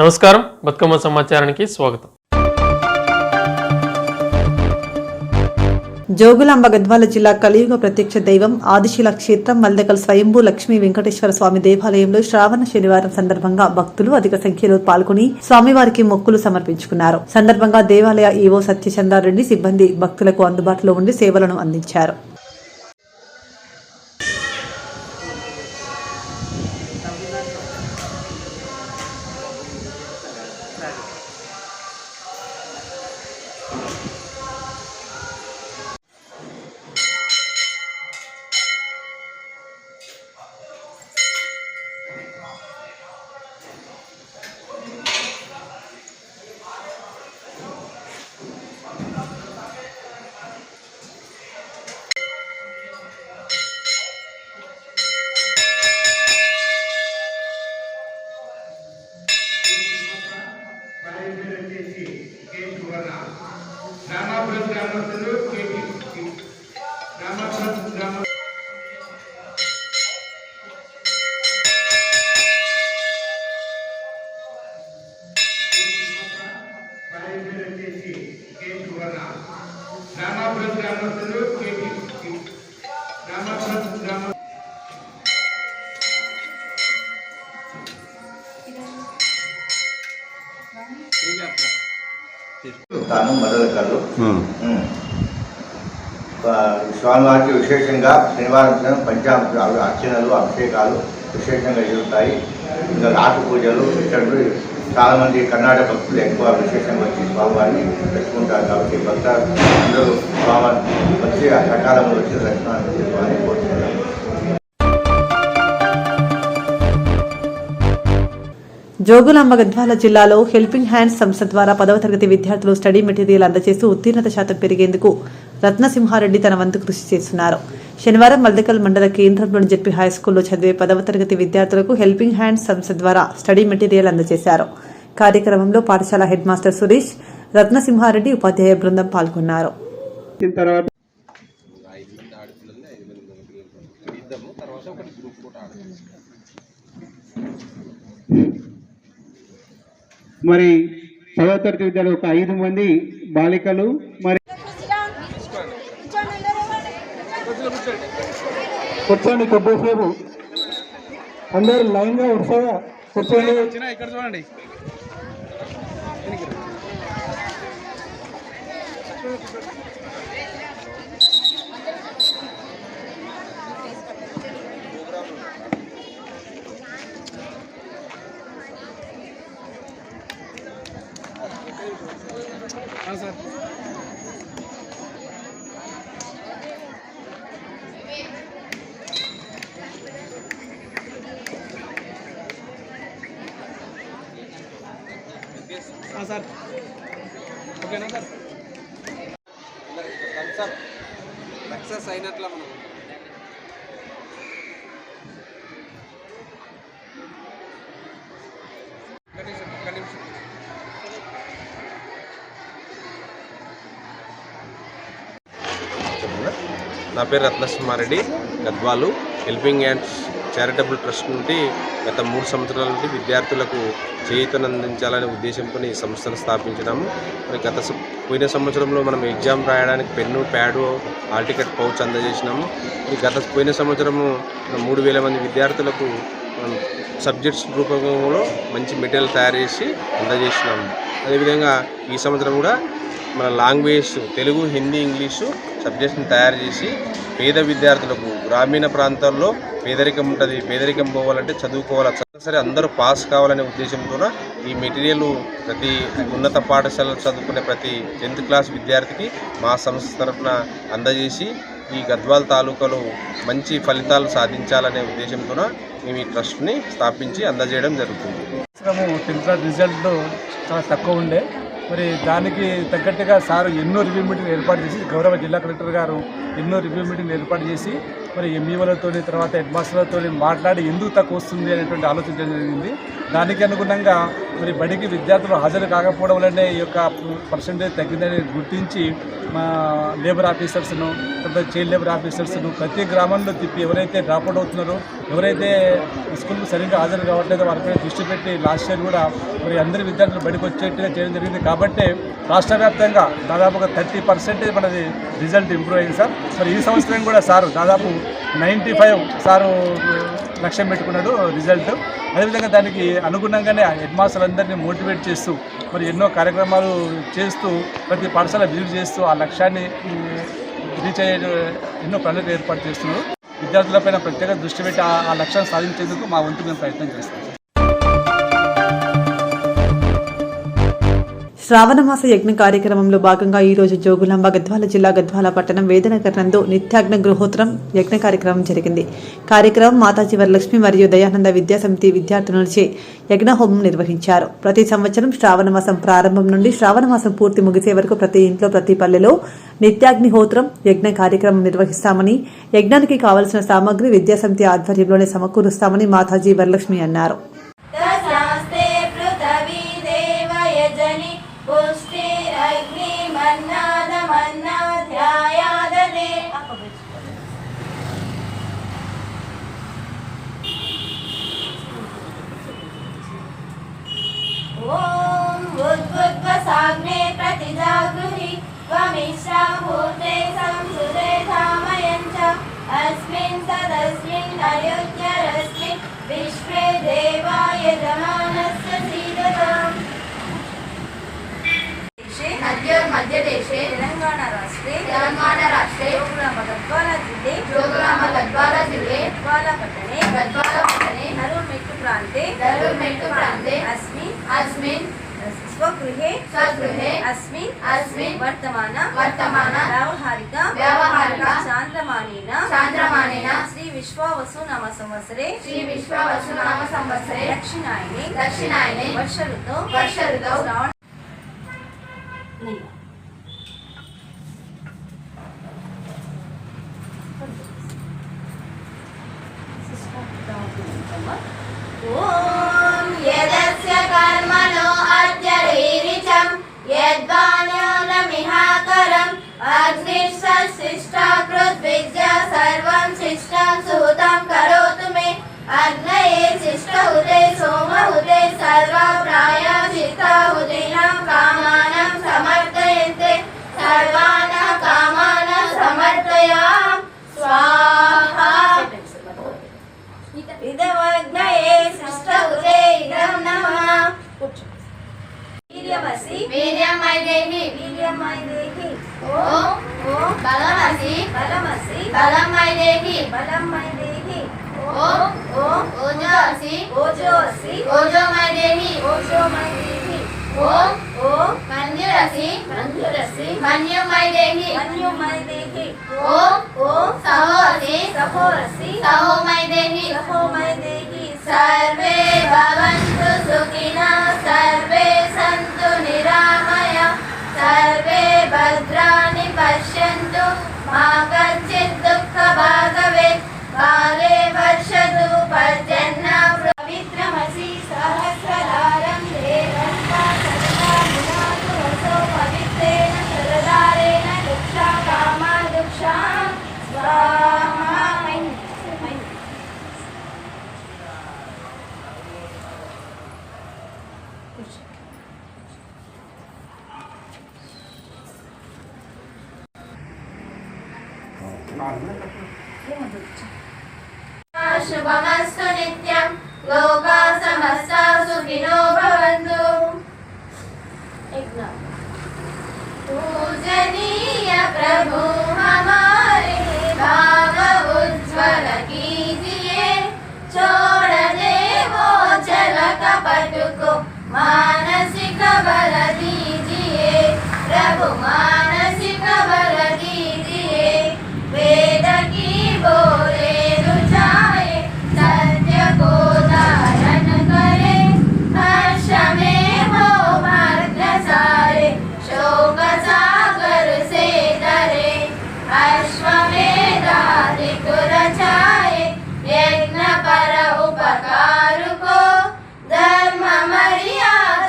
నమస్కారం, బతుకమ్మ సమాచారానికి స్వాగతం. జోగులాంబ గద్వాల జిల్లా కలియుగ ప్రత్యక్ష దైవం ఆదిశిల క్షేత్రం మల్దకల్ స్వయంభూ లక్ష్మీ వెంకటేశ్వర స్వామి దేవాలయంలో శ్రావణ శనివారం సందర్భంగా భక్తులు అధిక సంఖ్యలో పాల్గొని స్వామివారికి మొక్కులు సమర్పించుకున్నారు. సందర్భంగా దేవాలయ ఈవో సత్యచంద్రారెడ్డి సిబ్బంది భక్తులకు అందుబాటులో ఉండి సేవలను అందించారు. మదలకల్లు స్వామివారికి విశేషంగా శనివారం పంచామృత అర్చనలు అభిషేకాలు విశేషంగా జరుగుతాయి. ఇంకా ఆకు పూజలు ఇక్కడ చాలా మంది కర్ణాటక భక్తులు ఎక్కువ విశేషంగా వచ్చి స్వామివారిని పెట్టుకుంటారు. కాబట్టి భక్తులు అందరూ స్వామివారిని వచ్చి ఆ సకాలంలో వచ్చి దర్శనాన్ని చేసుకోవాలని కోరుతున్నారు. జోగులాంబ గద్వాల జిల్లాలో హెల్పింగ్ హ్యాండ్స్ సంస్థ ద్వారా 10వ తరగతి విద్యార్థులు స్టడీ మెటీరియల్ అందజేస్తూ ఉత్తీర్ణత శాతం పెరిగేందుకు రత్నసింహారెడ్డి తన వంతు కృషి చేస్తున్నారు. శనివారం మల్దకల్ మండల కేంద్రంలోని జెడ్పీ హైస్కూల్లో చదివే 10వ తరగతి విద్యార్థులకు హెల్పింగ్ హ్యాండ్స్ సంస్థ ద్వారా స్టడీ మెటీరియల్ అందజేశారు. కార్యక్రమంలో పాఠశాల హెడ్ మాస్టర్ సురేష్, రత్నసింహారెడ్డి ఉపాధ్యాయ బృందం పాల్గొన్నారు. మరి 10వ తరగతి విద్యార్థులు ఒక 5 మంది బాలికలు మరి కూర్చోండి. కొద్దిసేపు అందరూ లైన్ గా వరుసగా కూర్చోండి. ఇక్కడ చూడండి. సార్ సార్ ఓకేనా సార్? సార్ సక్సెస్ అయినట్ల మనం నా పేరు రత్నసింహారెడ్డి. Gadwal helping hands charitable trust నుండి గత 3 సంవత్సరాల నుండి విద్యార్థులకు చేయూతనందించాలనే ఉద్దేశంతో ఈ సంస్థను స్థాపించినాము. మరి పోయిన సంవత్సరంలో మనం ఎగ్జామ్ రాయడానికి pen, pad, hall ticket pouch అందజేసినాము. పోయిన సంవత్సరము 3000 మంది విద్యార్థులకు సబ్జెక్ట్స్ రూపంలో మంచి మెటీరియల్ తయారు చేసి అందజేసినాము. అదేవిధంగా ఈ సంవత్సరం కూడా మన లాంగ్వేజ్ తెలుగు, హిందీ, ఇంగ్లీషు సబ్జెక్ట్స్ని తయారు చేసి పేద విద్యార్థులకు, గ్రామీణ ప్రాంతాల్లో పేదరికం ఉంటుంది, పేదరికం పోవాలంటే చదువుకోవాలి, సరే అందరూ పాస్ కావాలనే ఉద్దేశంతో ఈ మెటీరియల్ ప్రతి ఉన్నత పాఠశాలలో చదువుకునే ప్రతి 10th క్లాస్ విద్యార్థికి మా సంస్థ తరఫున అందజేసి ఈ గద్వాల్ తాలూకాలో మంచి ఫలితాలు సాధించాలనే ఉద్దేశంతో మేము ఈ ట్రస్ట్ని స్థాపించి అందజేయడం జరుగుతుంది. 10th క్లాస్ రిజల్ట్ చాలా తక్కువ ఉండే, మరి దానికి తగ్గట్టుగా సార్ ఎన్నో రివ్యూ మీటింగ్ ఏర్పాటు చేసి, గౌరవ జిల్లా కలెక్టర్ గారు ఎన్నో రివ్యూ మీటింగ్ ఏర్పాటు చేసి మరి ఎంఈఓలతో తర్వాత హెడ్ మాస్టర్లతో మాట్లాడి ఎందుకు తక్కువ వస్తుంది అనేటువంటి ఆలోచించడం జరిగింది. దానికి అనుగుణంగా మరి బడికి విద్యార్థులు హాజరు కాకపోవడం వల్లనే ఈ యొక్క పర్సంటేజ్ తగ్గిందని గుర్తించి మా లేబర్ ఆఫీసర్స్ను, తర్వాత చైల్డ్ లేబర్ ఆఫీసర్స్ను ప్రతి గ్రామంలో తిప్పి ఎవరైతే డ్రాప్అవుట్ అవుతున్నారో, ఎవరైతే స్కూల్కి సరిగ్గా హాజరు కావట్లేదో వారిపై దృష్టి పెట్టి లాస్ట్ ఇయర్ కూడా మరి అందరి విద్యార్థులు బడికి వచ్చేట్టుగా చేయడం జరిగింది. కాబట్టి రాష్ట్ర వ్యాప్తంగా దాదాపుగా 30% మనది రిజల్ట్ ఇంప్రూవ్ అయింది సార్. మరి ఈ సంవత్సరం కూడా సారు దాదాపు 95 సారు లక్ష్యం పెట్టుకున్నాడు రిజల్ట్. అదేవిధంగా దానికి అనుగుణంగానే హెడ్ మాస్టర్లందరినీ మోటివేట్ చేస్తూ మరి ఎన్నో కార్యక్రమాలు చేస్తూ ప్రతి పాఠశాల విజిట్ చేస్తూ ఆ లక్ష్యాన్ని రీచ్ అయ్యే ఎన్నో ప్రణాళికలు ఏర్పాటు చేస్తున్నారు. విద్యార్థులపైన ప్రత్యేక దృష్టి పెట్టి ఆ లక్ష్యాన్ని సాధించేందుకు మా వంతు మేము ప్రయత్నం చేస్తాం. శ్రావణమాస యజ్ఞ కార్యక్రమంలో భాగంగా ఈ రోజు జోగులాంబ గద్వాల జిల్లా గద్వాల పట్టణం వేదనగర్ నందు నిత్యాగ్న గృహోత్రం యజ్ఞ కార్యక్రమం జరిగింది. కార్యక్రమం మాతాజీ వరలక్ష్మి మరియు దయానంద విద్యాసమితి విద్యార్థులచే యజ్ఞ హోమం నిర్వహించారు. ప్రతి సంవత్సరం శ్రావణమాసం ప్రారంభం నుండి శ్రావణమాసం పూర్తి ముగిసే వరకు ప్రతి ఇంట్లో ప్రతి పల్లెలో నిత్యాగ్నిహోత్రం యజ్ఞ కార్యక్రమం నిర్వహిస్తామని, యజ్ఞానికి కావలసిన సామగ్రి విద్యాసమితి ఆధ్వర్యంలోనే సమకూరుస్తామని మాతాజీ వరలక్ష్మి అన్నారు. ओम उद्भुत्वसाग्ने प्रतिजागृहि त्वमिश्राभूते संसुते धामयं च अस्मिन् सदस्मिन् अयोध्यरस्मिन् विश्वे देवाय जमानस्य सीदताम्। मध्यदेशे तेलंगाना राष्ट्रे जोगुलांब गद्वाल जिले गद्वाल नरुमेट्टु प्रान्ते अस्मिन् स्वगृहे अस्मिन् वर्तमान व्यावहारिक चान्द्रमानेन श्री विश्वावसु नाम संवत्सरे दक्षिणायने वर्ष ऋतौ श्रावण ओम यदस्य कर्मणो अद्यरीरिचं यद्वान्योनमिहाकरम् अग्निश्शिष्टाकृद्विद्या सर्वं शिष्टं सुहृतं करोतु मे अग्नये शिष्टहुते सोमहुते सर्वा प्रायश्चित्ताहुतीनां कामानां समर्थयन्ते सर्वान् कामान् समर्थयामि स्वाहा। इदमग्नये शिष्टहुते इदं नमः। वीर्यमयदेहि ओम बलमसि बलमयदेहि ओम ओजोमयदेहि ओम मन्युरसि मन्युमयदेहि ओम सहोमयदेहि सर्वे भवन्तु सुखिनः सर्वे सन्तु निरामयाः सर्वे भद्राणि पश्यन्तु मा कश्चित् दुःखभाग् भवेत् काले वर्षतु पर्जन्यः पवित्रमसि सहस्रधारं देवं पवित्रेण सरदारेण दुक्षा कामा दुक्षा स्वाहा। शुभमस्तु नित्यं लोकाः समस्ताः सुखिनो भवन्तु। पूजनीय प्रभु हमारे भाव उज्ज्वल कीजिए छोड़ दे वो छल कपट को मानसिक बल दीजिए प्रभु मानसिक बल दीजिए वेद की बोले रुचाए सत्य को धारण करे हर्ष में हो मार्ग सारे शोक सागर से डरे अश्वमेधाधिक रचाए यज्ञ पर उपकार को धर्म मर्यादा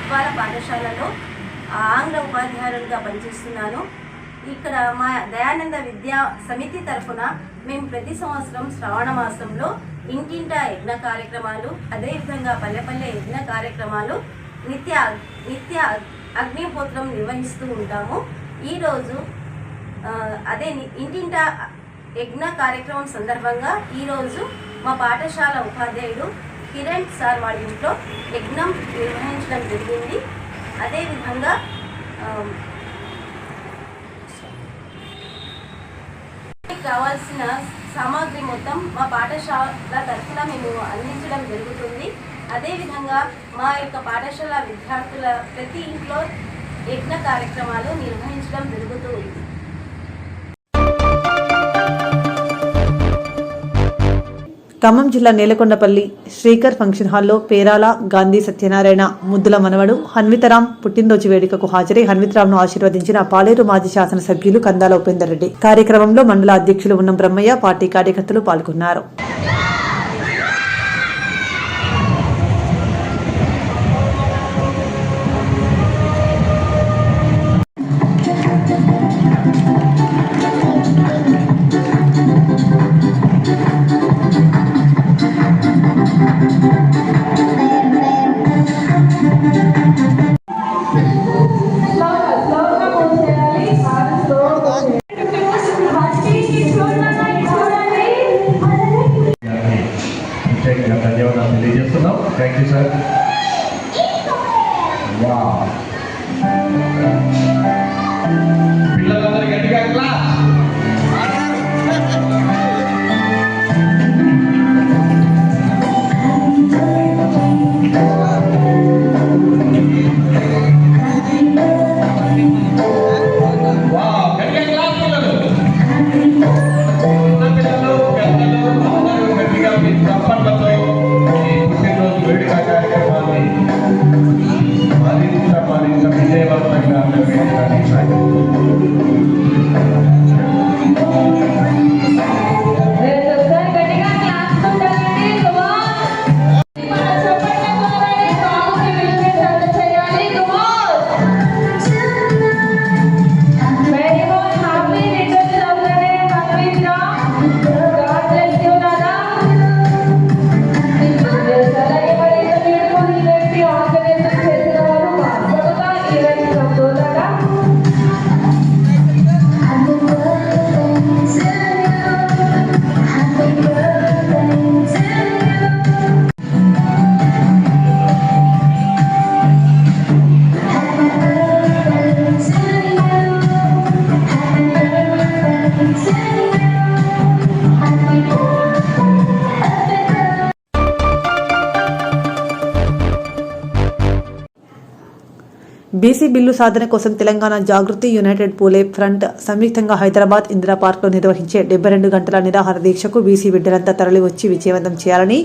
గద్వాల పాఠశాలలో ఆంగ్ల ఉపాధ్యాయులుగా పనిచేస్తున్నాను. ఇక్కడ మా దయానంద విద్యా సమితి తరఫున మేము ప్రతి సంవత్సరం శ్రావణ మాసంలో ఇంటింటా యజ్ఞ కార్యక్రమాలు, అదేవిధంగా పల్లె పల్లె యజ్ఞ కార్యక్రమాలు, నిత్య అగ్నిహోత్రం నిర్వహిస్తూ ఉంటాము. ఈరోజు అదే ఇంటింటా యజ్ఞ కార్యక్రమం సందర్భంగా ఈరోజు మా పాఠశాల ఉపాధ్యాయుడు కిరణ్ సార్ వాళ్ళ ఇంట్లో యజ్ఞం నిర్వహించడం జరిగింది. అదేవిధంగా కావాల్సిన సామాగ్రి మొత్తం మా పాఠశాల తరఫున మేము అందించడం జరుగుతుంది. అదేవిధంగా మా యొక్క పాఠశాల విద్యార్థుల ప్రతి ఇంట్లో యజ్ఞ కార్యక్రమాలు నిర్వహించడం జరుగుతుంది. ఖమ్మం జిల్లా నేలకొండపల్లి శ్రీకర్ ఫంక్షన్ హాల్లో పేరాల గాంధీ సత్యనారాయణ ముద్దుల మనవడు హన్వితరాం పుట్టినరోజు వేడుకకు హాజరై హన్వితరాంను ఆశీర్వదించిన పాలేరు మాజీ శాసనసభ్యులు కందాల ఉపేందర్ రెడ్డి. కార్యక్రమంలో మండల అధ్యక్షులు ఉన్నం బ్రహ్మయ్య, పార్టీ కార్యకర్తలు పాల్గొన్నారు. ధన్యవాదాలు తెలియజేస్తున్నాం. Thank you sir. పిల్లలందరూ గట్టిగా క్లాస్. బీసీ బిల్లు సాధన కోసం తెలంగాణ జాగృతి, యునైటెడ్ పూలే ఫ్రంట్ సంయుక్తంగా హైదరాబాద్ ఇందిరా పార్క్లో నిర్వహించే 72 గంటల నిరాహార దీక్షకు బీసీ బిడ్డలంతా తరలివచ్చి విజయవంతం చేయాలని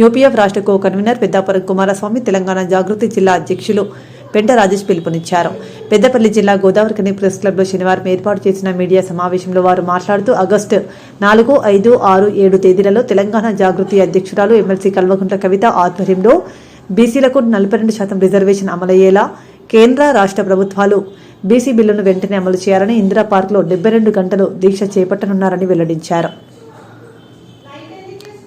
యూపీఎఫ్ రాష్ట్ర కో కన్వీనర్ పెద్దాపురం కుమారస్వామి, తెలంగాణ జాగృతి జిల్లా అధ్యక్షులు పెంట రాజేష్ పిలుపునిచ్చారు. పెద్దపల్లి జిల్లా గోదావరికని ప్రెస్ క్లబ్లో శనివారం ఏర్పాటు చేసిన మీడియా సమావేశంలో వారు మాట్లాడుతూ ఆగస్టు 4, 5, 6, 7 తేదీలలో తెలంగాణ జాగృతి అధ్యక్షురాలు ఎమ్మెల్సీ కల్వకుంట్ల కవిత ఆధ్వర్యంలో బీసీలకు 42% రిజర్వేషన్ అమలయ్యేలా కేంద్ర రాష్ట్ర ప్రభుత్వాలు బీసీ బిల్లును వెంటనే అమలు చేయాలని ఇందిరా పార్క్లో 72 గంటలు దీక్ష చేపట్టనున్నారని వెల్లడించారు.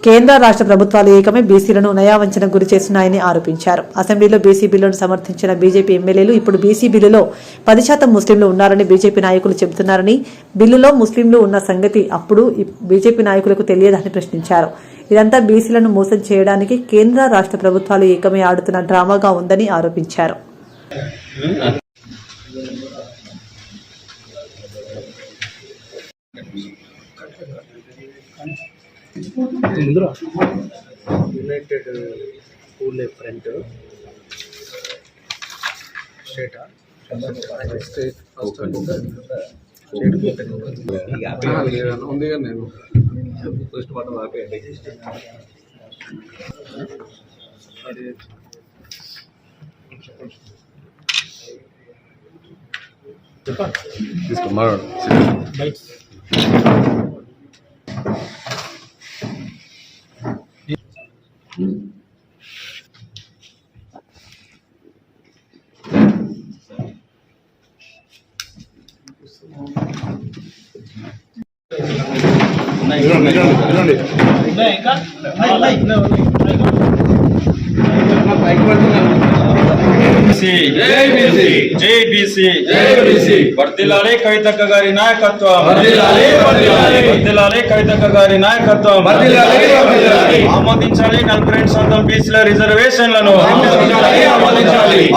కేంద్ర రాష్ట్ర ప్రభుత్వాలు ఏకమై బీసీలను నయావంచనకు గురి చేస్తున్నాయని ఆరోపించారు. అసెంబ్లీలో బీసీ బిల్లును సమర్థించిన బీజేపీ ఎమ్మెల్యేలు ఇప్పుడు బీసీ బిల్లులో 10% ముస్లింలు ఉన్నారని బీజేపీ నాయకులు చెబుతున్నారని, బిల్లులో ముస్లింలు ఉన్న సంగతి అప్పుడు బీజేపీ నాయకులకు తెలియదని ప్రశ్నించారు. ఇదంతా బీసీలను మోసం చేయడానికి కేంద్ర రాష్ట్ర ప్రభుత్వాలు ఏకమై ఆడుతున్న డ్రామాగా ఉందని ఆరోపించారు. యునైటెడ్ పూలే ఫ్రంట్ స్టేట్ ఉంది. నేను ఫస్ట్ మాట ఆపేయండి. తీసుకో మాట్లాడు. వర్ధిల్లాలి కవితక్క గారి నాయకత్వం, వర్ధిల్లాలి కవితక్క గారి నాయకత్వం. ఆమోదించాలి 42% బీసీల రిజర్వేషన్లను,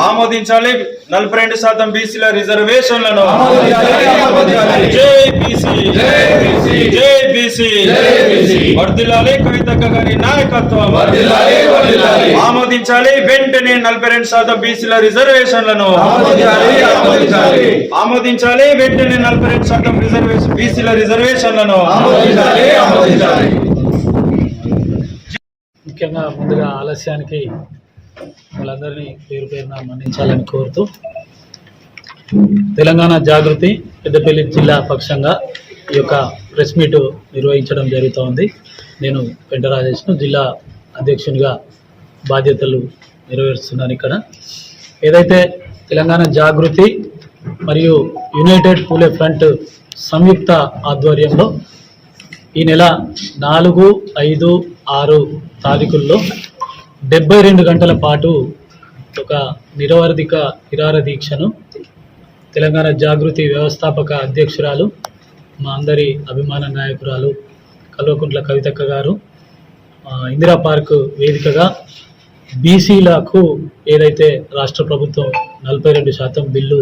ఆమోదించాలి 42% బీసీల రిజర్వేషన్లను. జై బీసీ, జై బీసీ, వర్ధిల్లాలి కవితక్క గారి నాయకత్వం, ఆమోదించాలి వెంటనే 42% బీసీల రిజర్వేషన్లను, ఆమోదించాలి వెంటనే 42% బీసీల రిజర్వేషన్లను. ముఖ్యంగా ముందుగా ఆలస్యానికి వాళ్ళందరినీ పేరు పేరున మన్నించాలని కోరుతూ తెలంగాణ జాగృతి పెద్దపల్లి జిల్లా పక్షంగా ఈ యొక్క ప్రెస్ మీట్ నిర్వహించడం జరుగుతోంది. నేను పెంట రాజేష్ను జిల్లా అధ్యక్షునిగా బాధ్యతలు నెరవేరుస్తున్నాను. ఇక్కడ ఏదైతే తెలంగాణ జాగృతి మరియు యునైటెడ్ పూలే ఫ్రంట్ సంయుక్త ఆధ్వర్యంలో ఈ నెల 4, 5, 6 తారీఖుల్లో 72 గంటల పాటు ఒక నిరవధిక నిరాహార దీక్షను తెలంగాణ జాగృతి వ్యవస్థాపక అధ్యక్షురాలు, మా అందరి అభిమాన నాయకురాలు కల్వకుంట్ల కవితక్క గారు ఇందిరా పార్క్ వేదికగా బీసీలకు ఏదైతే రాష్ట్ర ప్రభుత్వం 42% బిల్లు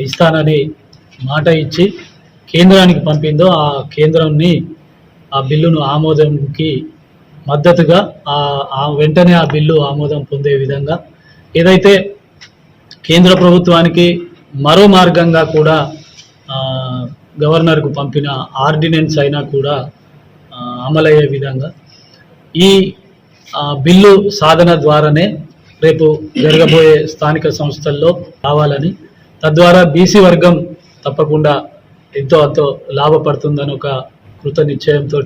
ఇస్తానని మాట ఇచ్చి కేంద్రానికి పంపిందో ఆ కేంద్రాన్ని ఆ బిల్లును ఆమోదంకి మద్దతుగా వెంటనే ఆ బిల్లు ఆమోదం పొందే విధంగా ఏదైతే కేంద్ర ప్రభుత్వానికి మరో మార్గంగా కూడా గవర్నర్కు పంపిన ఆర్డినెన్స్ అయినా కూడా అమలయ్యే విధంగా ఈ బిల్లు సాధన ద్వారానే రేపు జరగబోయే స్థానిక సంస్థల్లో రావాలని, తద్వారా బీసీ వర్గం తప్పకుండా ఎంతో లాభపడుతుందని ఒక కృత నిశ్చయంతో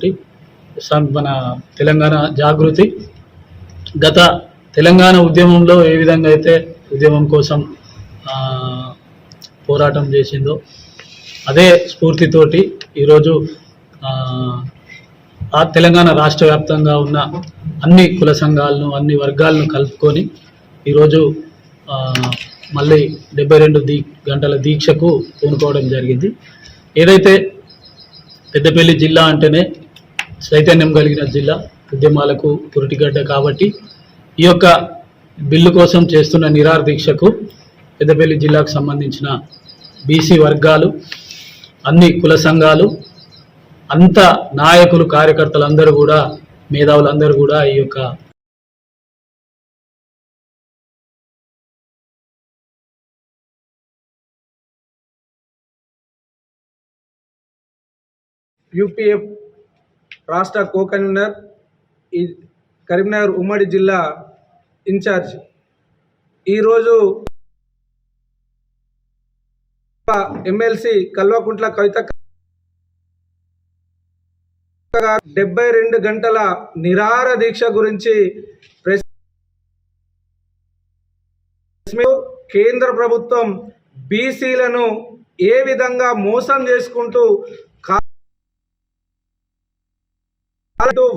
మన తెలంగాణ జాగృతి గత తెలంగాణ ఉద్యమంలో ఏ విధంగా అయితే ఉద్యమం కోసం పోరాటం చేసిందో అదే స్ఫూర్తితోటి ఈరోజు ఆ తెలంగాణ రాష్ట్ర వ్యాప్తంగా ఉన్న అన్ని కుల సంఘాలను, అన్ని వర్గాలను కలుపుకొని ఈరోజు మళ్ళీ 72 గంటల దీక్షకు పూనుకోవడం జరిగింది. ఏదైతే పెద్దపల్లి జిల్లా అంటేనే చైతన్యం కలిగిన జిల్లా, ఉద్యమాలకు పురిటిగడ్డ కాబట్టి ఈ యొక్క బిల్లు కోసం చేస్తున్న నిరాహార దీక్షకు పెద్దపల్లి జిల్లాకు సంబంధించిన బీసీ వర్గాలు, అన్ని కుల సంఘాలు, అంత నాయకులు, కార్యకర్తలందరూ కూడా, మేధావులందరూ కూడా ఈ యొక్క యూపీఎఫ్ రాష్ట్ర కో కన్వీనర్, ఈ కరీంనగర్ ఉమ్మడి జిల్లా ఇన్ఛార్జ్ ఈరోజు ఎమ్మెల్సీ కల్వకుంట్ల కవితక్క 72 గంటల నిరాహార దీక్ష గురించి కేంద్ర ప్రభుత్వం బీసీలను ఏ విధంగా మోసం చేసుకుంటూ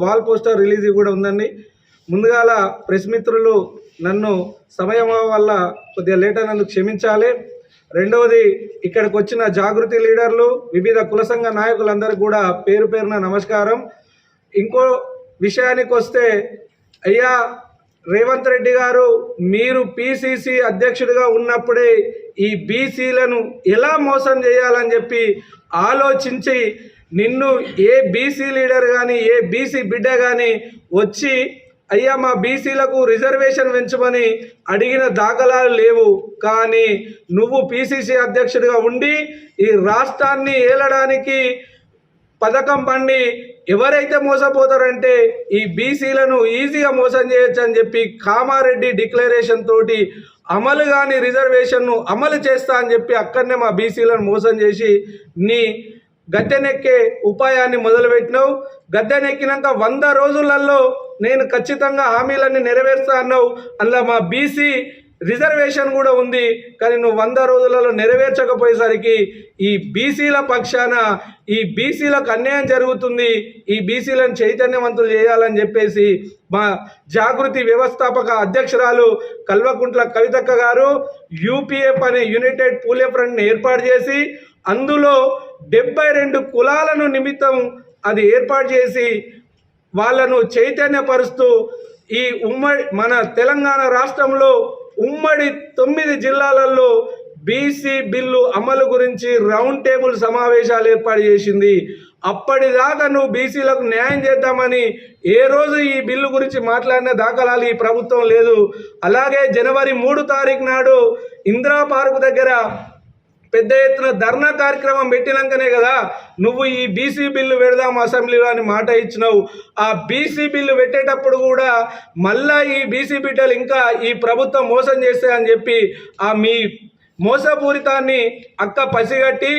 వాల్ పోస్టర్ రిలీజ్ కూడా ఉందండి. ముందుగాల ప్రెస్ మిత్రులు నన్ను సమయం వల్ల కొద్దిగా లేట్ అయినందుకు క్షమించాలి. రెండవది, ఇక్కడికి వచ్చిన జాగృతి లీడర్లు, వివిధ కుల సంఘ నాయకులందరికీ కూడా పేరు పేరున నమస్కారం. ఇంకో విషయానికి వస్తే, అయ్యా రేవంత్ రెడ్డి గారు, మీరు పిసిసి అధ్యక్షుడిగా ఉన్నప్పుడే ఈ బీసీలను ఎలా మోసం చేయాలని చెప్పి ఆలోచించి నిన్ను ఏ బీసీ లీడర్ కానీ, ఏ బీసీ బిడ్డ కానీ వచ్చి అయ్యా మా బీసీలకు రిజర్వేషన్ పెంచమని అడిగిన దాఖలాలు లేవు. కానీ నువ్వు పిసిసి అధ్యక్షుడిగా ఉండి ఈ రాష్ట్రాన్ని ఏలడానికి పథకం పండి ఎవరైతే మోసపోతారంటే ఈ బీసీలను ఈజీగా మోసం చేయొచ్చు అని చెప్పి కామారెడ్డి డిక్లరేషన్ తోటి అమలు కాని రిజర్వేషన్ను అమలు చేస్తా అని చెప్పి అక్కడనే మా బీసీలను మోసం చేసి నీ గద్దెనెక్కే ఉపాయాన్ని మొదలుపెట్టినావు. గద్దెనెక్కినాక 100 రోజులలో నేను ఖచ్చితంగా హామీలన్నీ నెరవేరుస్తా అన్నావు. అందులో మా బీసీ రిజర్వేషన్ కూడా ఉంది. కానీ నువ్వు 100 రోజులలో నెరవేర్చకపోయేసరికి ఈ బీసీల పక్షాన ఈ బీసీలకు అన్యాయం జరుగుతుంది, ఈ బీసీలను చైతన్యవంతులు చేయాలని చెప్పేసి మా జాగృతి వ్యవస్థాపక అధ్యక్షురాలు కల్వకుంట్ల కవితక్క గారు యూపీఎఫ్ అనే యునైటెడ్ పూలే ఫ్రంట్ని ఏర్పాటు చేసి అందులో 72 కులాలను నిమిత్తం అది ఏర్పాటు చేసి వాళ్ళను చైతన్యపరుస్తూ ఈ మన తెలంగాణ రాష్ట్రంలో ఉమ్మడి 9 జిల్లాలలో బీసీ బిల్లు అమలు గురించి రౌండ్ టేబుల్ సమావేశాలు ఏర్పాటు చేసింది. అప్పటిదాకా నువ్వు బీసీలకు న్యాయం చేద్దామని ఏ రోజు ఈ బిల్లు గురించి మాట్లాడిన దాఖలాలు ఈ ప్రభుత్వం లేదు. అలాగే జనవరి 3 తారీఖు నాడు ఇందిరా పార్క్ దగ్గర పెద్ద ఎత్తున ధర్నా కార్యక్రమం పెట్టినాకనే కదా నువ్వు ఈ బీసీ బిల్లు పెడదాం అసెంబ్లీలో అని మాట ఇచ్చినావు. ఆ బీసీ బిల్లు పెట్టేటప్పుడు కూడా మళ్ళా ఈ బీసీ బిడ్డలు ఇంకా ఈ ప్రభుత్వం మోసం చేస్తే అని చెప్పి ఆ మీ మోసపూరితాన్ని అక్క పసిగట్టి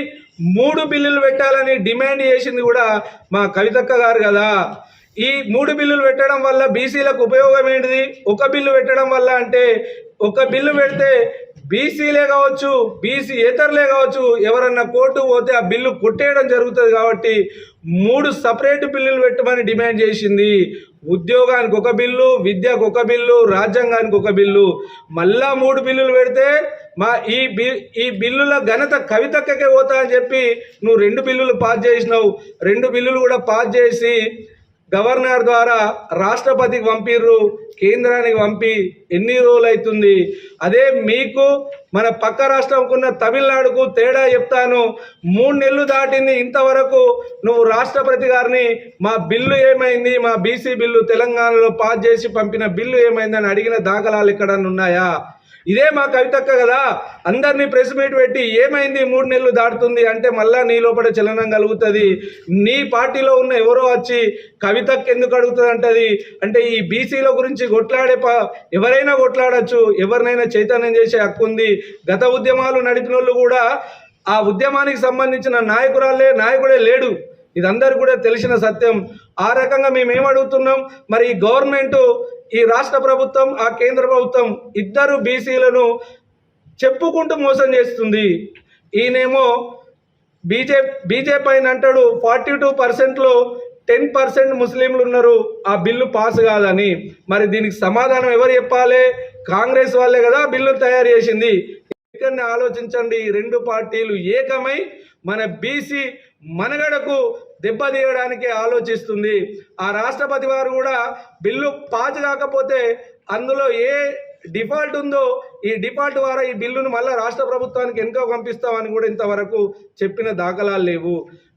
3 బిల్లులు పెట్టాలని డిమాండ్ చేసింది కూడా మా కవితక్క గారు కదా. ఈ 3 బిల్లులు పెట్టడం వల్ల బీసీలకు ఉపయోగం ఏంటిది? ఒక బిల్లు పెట్టడం వల్ల అంటే ఒక బిల్లు పెడితే బీసీలే కావచ్చు, బీసీ ఏతరులే కావచ్చు, ఎవరన్నా కోర్టు పోతే ఆ బిల్లు కొట్టేయడం జరుగుతుంది. కాబట్టి 3 సపరేట్ బిల్లులు పెట్టమని డిమాండ్ చేసింది. ఉద్యోగానికి ఒక బిల్లు, విద్యకు ఒక బిల్లు, రాజ్యాంగానికి ఒక బిల్లు. మళ్ళా 3 బిల్లులు పెడితే మా ఈ బిల్లుల ఘనత కవితక్కకే పోతా అని చెప్పి నువ్వు 2 బిల్లులు పాస్ చేసినావు. 2 బిల్లులు కూడా పాస్ చేసి గవర్నర్ ద్వారా రాష్ట్రపతికి పంపిర్రు, కేంద్రానికి పంపి ఎన్ని రోజులు అవుతుంది? అదే మీకు మన పక్క రాష్ట్రంకున్న తమిళనాడుకు తేడా చెప్తాను. 3 నెలలు దాటింది, ఇంతవరకు నువ్వు రాష్ట్రపతి గారిని మా బిల్లు ఏమైంది, మా బీసీ బిల్లు తెలంగాణలో పాస్ చేసి పంపిన బిల్లు ఏమైందని అడిగిన దాఖలాలు ఎక్కడన్నా ఉన్నాయా? ఇదే మా కవితక్క కదా అందరినీ ప్రెస్ మీట్ పెట్టి ఏమైంది 3 నెలలు దాటుతుంది అంటే మళ్ళా నీ లోపల చలనం కలుగుతుంది. నీ పార్టీలో ఉన్న ఎవరో వచ్చి కవితక్క ఎందుకు అడుగుతుంది అంటది. అంటే ఈ బీసీల గురించి కొట్లాడే ఎవరైనా కొట్లాడచ్చు, ఎవరినైనా చైతన్యం చేసే హక్కు ఉంది. గత ఉద్యమాలు నడిపిన వాళ్ళు కూడా ఆ ఉద్యమానికి సంబంధించిన నాయకుడే లేడు. ఇదందరూ కూడా తెలిసిన సత్యం. ఆ రకంగా మేమేమడుగుతున్నాం, మరి ఈ గవర్నమెంట్, ఈ రాష్ట్ర ప్రభుత్వం, ఆ కేంద్ర ప్రభుత్వం ఇద్దరు బీసీలను చెప్పుకుంటూ మోసం చేస్తుంది. ఈయనేమో బీజేపీ అని అంటాడు 42%లో 10% ముస్లింలు ఉన్నారు, ఆ బిల్లు పాస్ కాదని. మరి దీనికి సమాధానం ఎవరు చెప్పాలి? కాంగ్రెస్ వాళ్ళే కదా బిల్లు తయారు చేసింది. ఇక్కడనే ఆలోచించండి. 2 పార్టీలు ఏకమై మన బీసీ మనగడకు దెబ్బతీయడానికి ఆలోచిస్తుంది. ఆ రాష్ట్రపతి వారు కూడా బిల్లు పాస్ కాకపోతే అందులో ఏ డిఫాల్ట్ ఉందో ఈ డిఫాల్ట్ ద్వారా ఈ బిల్లును మళ్ళీ రాష్ట్ర ప్రభుత్వానికి వెనుక పంపిస్తామని కూడా ఇంతవరకు చెప్పిన దాఖలాలు లేవు.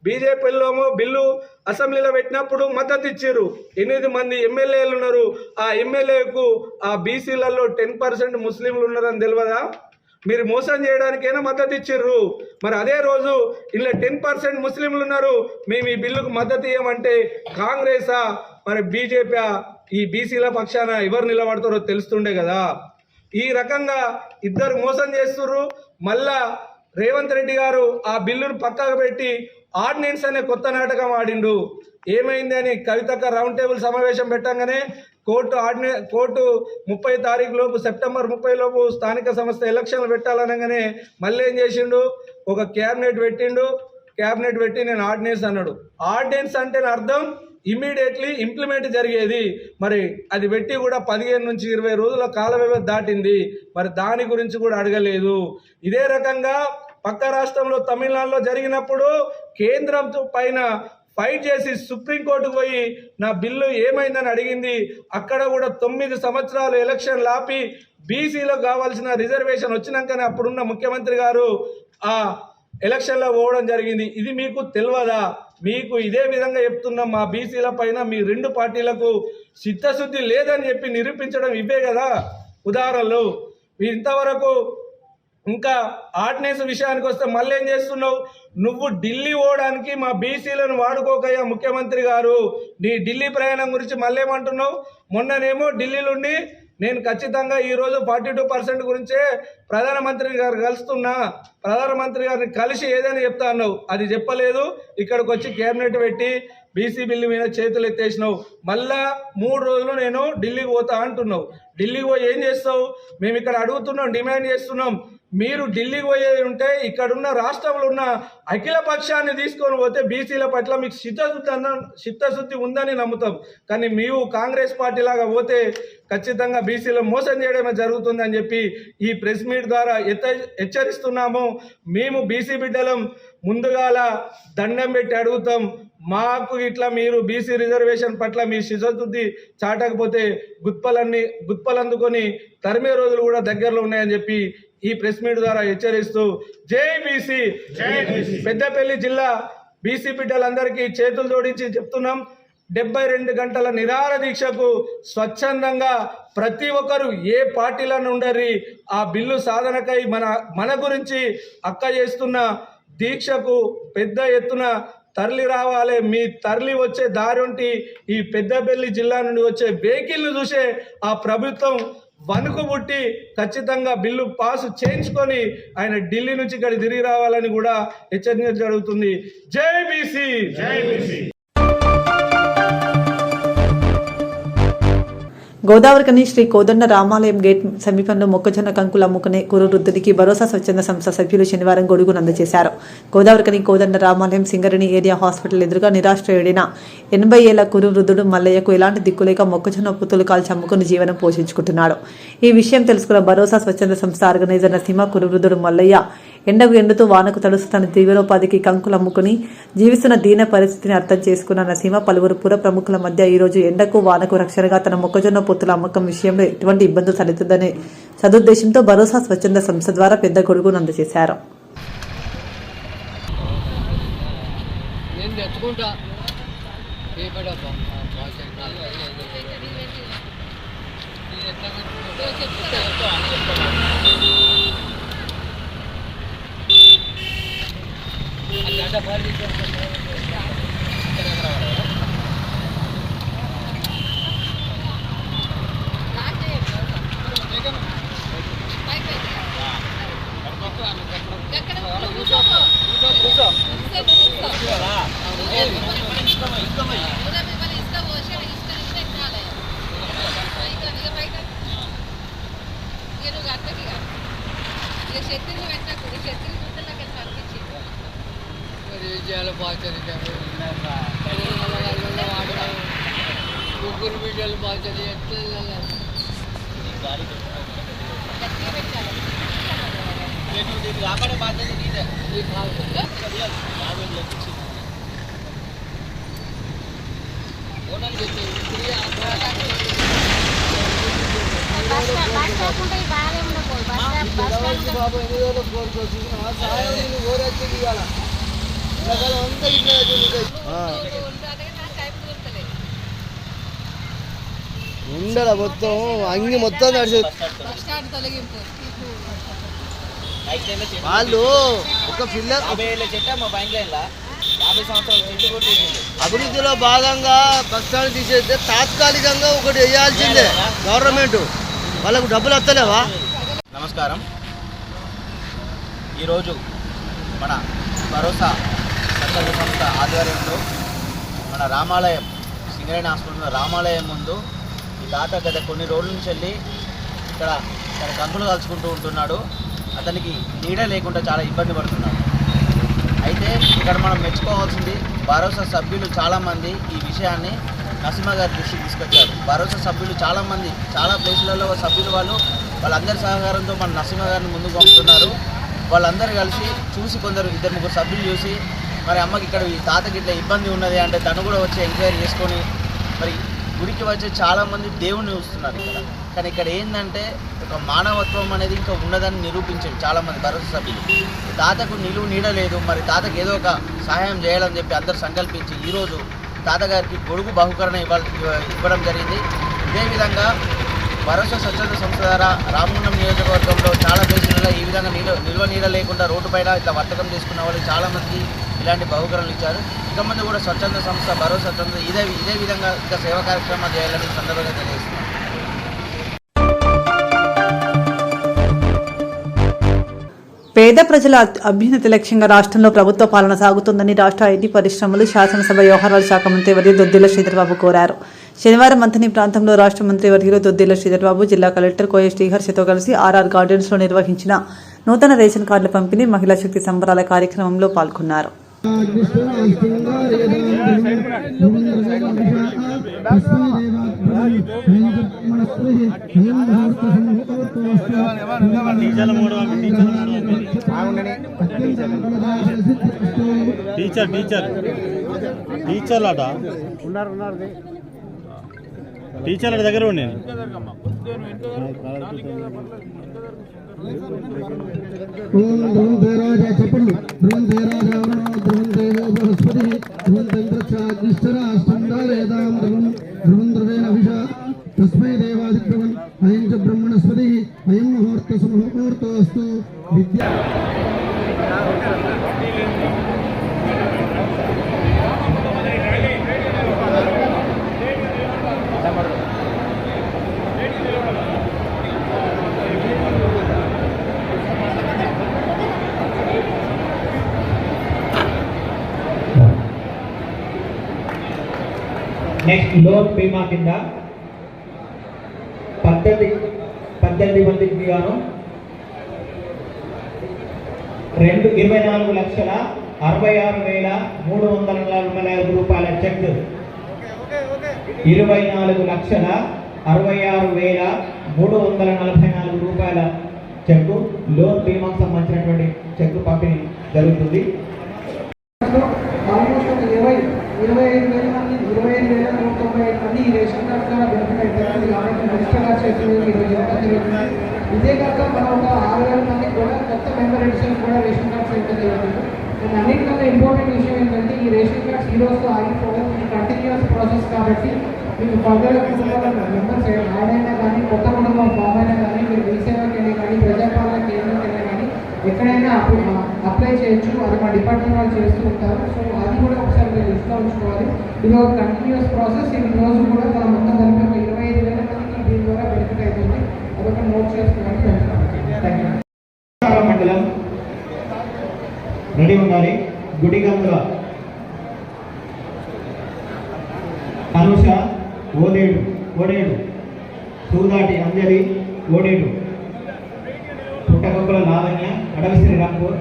బీజేపీలోమో బిల్లు అసెంబ్లీలో పెట్టినప్పుడు మద్దతు ఇచ్చారు. 8 మంది ఎమ్మెల్యేలు ఉన్నారు. ఆ ఎమ్మెల్యేకు ఆ బీసీలలో 10% ముస్లింలు ఉన్నారని తెలియదా? మీరు మోసం చేయడానికైనా మద్దతు ఇచ్చిర్రు. మరి అదే రోజు ఇలా 10% ముస్లింలు ఉన్నారు, మేము ఈ బిల్లుకు మద్దతు ఇవ్వమంటే కాంగ్రెసా మరి బీజేపీ ఈ బీసీల పక్షాన ఎవరు నిలబడతారో తెలుస్తుండే కదా. ఈ రకంగా ఇద్దరు మోసం చేస్తుర్రు. మళ్ళా రేవంత్ రెడ్డి గారు ఆ బిల్లును పక్కకు పెట్టి ఆర్డినెన్స్ అనే కొత్త నాటకం ఆడిండు. ఏమైంది అని కవితక్క రౌండ్ టేబుల్ సమావేశం పెట్టంగానే కోర్టు 30 తారీఖు లోపు, సెప్టెంబర్ 30 లోపు స్థానిక సంస్థ ఎలక్షన్లు పెట్టాలనగానే మళ్ళీ ఏం చేసిండు, ఒక క్యాబినెట్ పెట్టి నేను ఆర్డినెన్స్ అన్నాడు. ఆర్డినెన్స్ అంటే అర్థం ఇమ్మీడియట్లీ ఇంప్లిమెంట్ జరిగేది. మరి అది పెట్టి కూడా 15 నుంచి 20 రోజుల కాల వ్యవధి దాటింది. మరి దాని గురించి కూడా అడగలేదు. ఇదే రకంగా పక్క రాష్ట్రంలో తమిళనాడులో జరిగినప్పుడు కేంద్రం పైన ఫైట్ చేసి సుప్రీంకోర్టుకు పోయి నా బిల్లు ఏమైందని అడిగింది. అక్కడ కూడా 9 సంవత్సరాలు ఎలక్షన్లు ఆపి బీసీలకు కావాల్సిన రిజర్వేషన్ వచ్చినాకనే అప్పుడున్న ముఖ్యమంత్రి గారు ఆ ఎలక్షన్లో పోవడం జరిగింది. ఇది మీకు తెలియదా? మీకు ఇదే విధంగా చెప్తున్నాం, మా బీసీల పైన మీ 2 పార్టీలకు చిత్తశుద్ధి లేదని చెప్పి నిరూపించడం ఇవే కదా ఉదాహరణలు. ఇంతవరకు ఇంకా ఆర్డినెన్స్ విషయానికి వస్తే మళ్ళీ ఏం చేస్తున్నావు? నువ్వు ఢిల్లీ పోవడానికి మా బీసీలను వాడుకోకయ్యా ముఖ్యమంత్రి గారు. నీ ఢిల్లీ ప్రయాణం గురించి మళ్ళీ ఏమంటున్నావు? మొన్ననేమో ఢిల్లీలోండి నేను ఖచ్చితంగా ఈరోజు 42% గురించే ప్రధానమంత్రి గారు కలుస్తున్నా, ప్రధానమంత్రి గారిని కలిసి ఏదైనా చెప్తా అన్నావు. అది చెప్పలేదు. ఇక్కడికి వచ్చి కేబినెట్ పెట్టి బీసీ బిల్లు మీద చేతులు ఎత్తేసినావు. మళ్ళా 3 రోజులు నేను ఢిల్లీకి పోతా అంటున్నావు. ఢిల్లీకి పోయి ఏం చేస్తావు? మేము ఇక్కడ అడుగుతున్నాం, డిమాండ్ చేస్తున్నాం. మీరు ఢిల్లీకి పోయేది ఉంటే ఇక్కడున్న రాష్ట్రంలో ఉన్న అఖిల పక్షాన్ని తీసుకొని పోతే బీసీల పట్ల మీకు చిత్తశుద్ధి ఉందని నమ్ముతాం. కానీ మీరు కాంగ్రెస్ పార్టీ లాగా పోతే ఖచ్చితంగా బీసీలో మోసం చేయడమే జరుగుతుందని చెప్పి ఈ ప్రెస్ మీట్ ద్వారా హెచ్చరిస్తున్నాము. మేము బీసీ బిడ్డలం, ముందుగాల దండం పెట్టి అడుగుతాం. మాకు ఇట్లా మీరు బీసీ రిజర్వేషన్ పట్ల మీ చిత్తశుద్ధి చాటకపోతే గుత్పలందుకొని తరిమే రోజులు కూడా దగ్గరలో ఉన్నాయని చెప్పి ఈ ప్రెస్ మీట్ ద్వారా హెచ్చరిస్తూ జై బీసీ. పెద్దపల్లి జిల్లా బీసీ బిడ్డలందరికీ చేతులు జోడించి చెప్తున్నాం, 72 గంటల నిరాహార దీక్షకు స్వచ్ఛందంగా ప్రతి ఒక్కరు ఏ పార్టీలను ఉండరి ఆ బిల్లు సాధనకై మన గురించి అక్క చేస్తున్న దీక్షకు పెద్ద ఎత్తున తరలి రావాలి. మీ తరలి వచ్చే దారుంటి ఈ పెద్దపల్లి జిల్లా నుండి వచ్చే వెహికల్ను చూసే ఆ ప్రభుత్వం వణుకు పుట్టి ఖచ్చితంగా బిల్లు పాస్ చేయించుకొని ఆయన ఢిల్లీ నుంచి ఇక్కడ తిరిగి రావాలని కూడా హెచ్చరించడం జరుగుతుంది. జై బీసీ. జై బీసీ. గోదావరికని శ్రీ కోదండ రామాలయం గేట్ సమీపంలో మొక్కజొన్న కంకులు అమ్ముకునే కురు వృద్ధునికి భరోసా స్వచ్ఛంద సంస్థ సభ్యులు శనివారం గొడుగును అందజేశారు. గోదావరికని కోదండ రామాలయం సింగరేణి ఏరియా హాస్పిటల్ ఎదురుగా నిరాశ్రయుడైన 80 ఏళ్ల కురు వృద్ధుడు మల్లయ్యకు ఎలాంటి దిక్కులేక మొక్కజొన్న పుత్తులు కాల్చి అమ్ముకుని జీవనం పోషించుకుంటున్నాడు. ఈ విషయం తెలుసుకున్న భరోసా స్వచ్ఛంద సంస్థ ఆర్గనైజర్ నరసింహ కురు వృద్ధుడు మల్లయ్య ఎండకు ఎండుతూ వానకు తడుస్తూ తన జీవనోపాధికి కంకులు అమ్ముకుని జీవిస్తున్న దీన పరిస్థితిని అర్థం చేసుకున్న నరసింహ పలువురు పుర ప్రముఖుల మధ్య ఈ రోజు ఎండకు వానకు రక్షణగా తన మొక్కజొన్న పొత్తుల అమ్మకం విషయంలో ఎటువంటి ఇబ్బందులు తలెత్తదనే సదుద్దేశంతో భరోసా స్వచ్ఛంద సంస్థ ద్వారా పెద్ద గొడుగును అందజేశారు. ఉండల మొత్తం అంగి మొత్తం నడిచే వాళ్ళు ఒక పిల్లర్ అభివృద్ధిలో భాగంగా బస్టాండ్ తీసేస్తే తాత్కాలికంగా ఒకటి వేయాల్సిందే గవర్నమెంట్. వాళ్ళకు డబ్బులు వస్తలేవా? నమస్కారం. ఈరోజు మన భరోసా స్వచ్ఛంద సంస్థ ఆధ్వర్యంలో మన రామాలయం సింగరేణి హాస్పిటల్ రామాలయం ముందు ఈ తాత గత కొన్ని రోజుల నుంచి వెళ్ళి ఇక్కడ తన కంకులు కలుసుకుంటూ ఉంటున్నాడు. అతనికి నీడ లేకుండా చాలా ఇబ్బంది పడుతున్నాడు. అయితే ఇక్కడ మనం మెచ్చుకోవాల్సింది భరోసా సభ్యులు చాలామంది ఈ విషయాన్ని నరసింహ గారి దృష్టికి తీసుకొచ్చారు. భరోసా సభ్యులు చాలామంది చాలా ప్లేసులలో సభ్యులు వాళ్ళందరి సహకారంతో మన నరసింహ గారిని ముందుకు పంపుతున్నారు. వాళ్ళందరూ కలిసి చూసి కొందరు 2-3 సభ్యులు చూసి మరి అమ్మకి ఇక్కడ ఈ తాతకి ఇట్లా ఇబ్బంది ఉన్నది అంటే తను కూడా వచ్చి ఎంక్వైరీ చేసుకొని మరి గుడికి వచ్చే చాలామంది దేవుణ్ణి చూస్తున్నారు ఇక్కడ. కానీ ఇక్కడ ఏంటంటే ఒక మానవత్వం అనేది ఇంకా ఉన్నదని నిరూపించారు చాలామంది భరోసా సభ్యులు. తాతకు నిలువు నీడ లేదు, మరి తాతకు ఏదో ఒక సహాయం చేయాలని చెప్పి అందరూ సంకల్పించి ఈరోజు తాతగారికి గొడుగు బహుకరణ ఇవ్వడం జరిగింది. ఇదేవిధంగా భరోసా స్వచ్ఛంద సంస్థ ద్వారా రామగుండం నియోజకవర్గంలో చాలా ప్లేసులలో ఈ విధంగా నిల్వ నీడ లేకుండా రోడ్డు పైన ఇట్లా వర్తకం చేసుకున్న వాళ్ళు చాలామంది ఇలాంటి బహుకరణలు ఇచ్చారు. ఇక మంది కూడా స్వచ్ఛంద సంస్థ భరోసా స్వచ్ఛంద ఇదే విధంగా ఇంకా సేవా కార్యక్రమాలు చేయాలని సందర్భంగా తెలియజేస్తున్నాం. పేద ప్రజల అభ్యున్నతి లక్ష్యంగా రాష్ట్రంలో ప్రభుత్వ పాలన సాగుతుందని రాష్ట్ర ఐటీ పరిశ్రమలు శాసనసభ వ్యవహారాల శాఖ మంత్రి వర్యులు దొద్దిల శ్రీధర్బాబు కోరారు. శనివారం మంథని ప్రాంతంలో రాష్ట్ర మంత్రి వర్యులు దొద్దిల శ్రీధర్బాబు జిల్లా కలెక్టర్ కోయ శ్రీహర్షతో కలిసి ఆర్ఆర్ గార్డెన్స్ లో నిర్వహించిన నూతన రేషన్ కార్డుల పంపిణీ మహిళా శక్తి సంబరాల కార్యక్రమంలో పాల్గొన్నారు. టీచర్ల దగ్గర ఉండే తస్మై దేవాదిత్యం అయం చ బ్రహ్మణస్పతి అయం ముహూర్త సుముహూర్తోస్తు విద్యా నెక్స్ట్ లోన్ బీమా కింద 18 మందికి గాను 24,66,345 రూపాయల చెక్, 24,66,345 రూపాయల చెక్ లోన్ బీమాకు సంబంధించినటువంటి చెక్ పంపిణీ జరుగుతుంది. 25,000 మంది 25,195 మంది ఈ రేషన్ కార్డు ద్వారా బెనిఫిట్ అవుతారు. కాబట్టి రిజిస్టర్ చేస్తుంది ఈరోజు ఇవ్వడం జరుగుతుంది. ఇదే కాక మనం ఒక 6,000 మందికి కూడా కొత్త మెంబర్ ఎడిషన్స్ కూడా రేషన్ కార్డ్స్ ఇవ్వడం జరుగుతుంది. అండ్ అన్నిటికన్నా ఇంపార్టెంట్ విషయం ఏంటంటే ఈ రేషన్ కార్డ్స్ ఈ రోజుతో ఆగిపోవడం కంటిన్యూస్ ప్రాసెస్ కాబట్టి మీకు ఫర్దర్ మెంబర్స్ యాడ్ అయినా కానీ కొత్త కుటుంబం ఫామ్ అయినా కానీ మీరు మీసేవకి వెళ్ళి కానీ ప్రజాపాలన కేంద్రంకి వెళ్ళి కానీ ఎక్కడైనా అప్లై చేయొచ్చు. అది మా డిపార్ట్మెంట్ వాళ్ళు చేస్తూ ఉంటారు. సో అది కూడా ఒకసారి మీరు లిస్ట్లో ఉంచుకోవాలి. ఇది ఒక కంటిన్యూస్ ప్రాసెస్. ఈ రోజు కూడా మనం మొత్తం కలిపి 25,000 మందికి దీని ద్వారా బెనిఫిట్ అవుతుంది. అదొక నోట్ చేసుకోవాలి. మండలం రెడీ ఉండాలి. గుడిగంగుల అనుష ఓడేడు, సూదాటి అంజలి ఓడేడు, పుట్టగొప్పల లావణ్య, అడవి శ్రీరాంపూర్,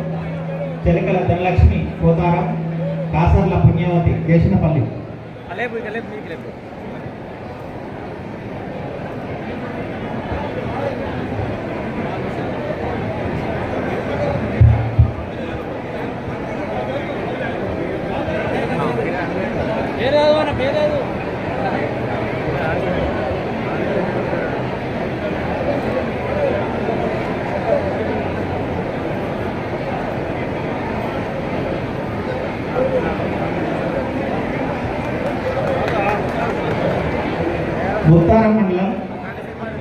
చెలకల ధనలక్ష్మి పోతారం, కాసర్ల పుణ్యవతి దేశనపల్లి. ముత్తారం మండలం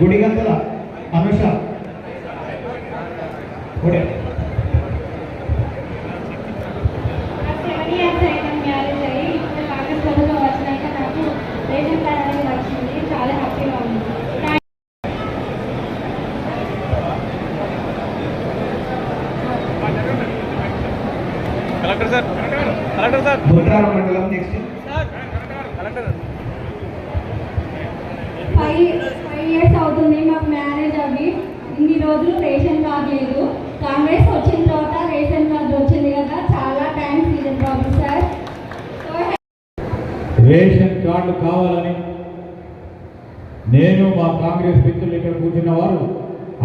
గుడిగంతుల అనుష ముత్తారం మండలం నెక్స్ట్ 5 years అవుతుంది మాకు మ్యారేజ్ అవి. ఇన్ని రోజులు రేషన్ కార్డు లేదు. కాంగ్రెస్ వచ్చిన తర్వాత రేషన్ కార్డు వచ్చింది కదా, చాలా thanks Sridhar Babu sir. Ration card కావాలని నేను మా కాంగ్రెస్ మిత్రులు ఇక్కడ కూర్చున్న వారు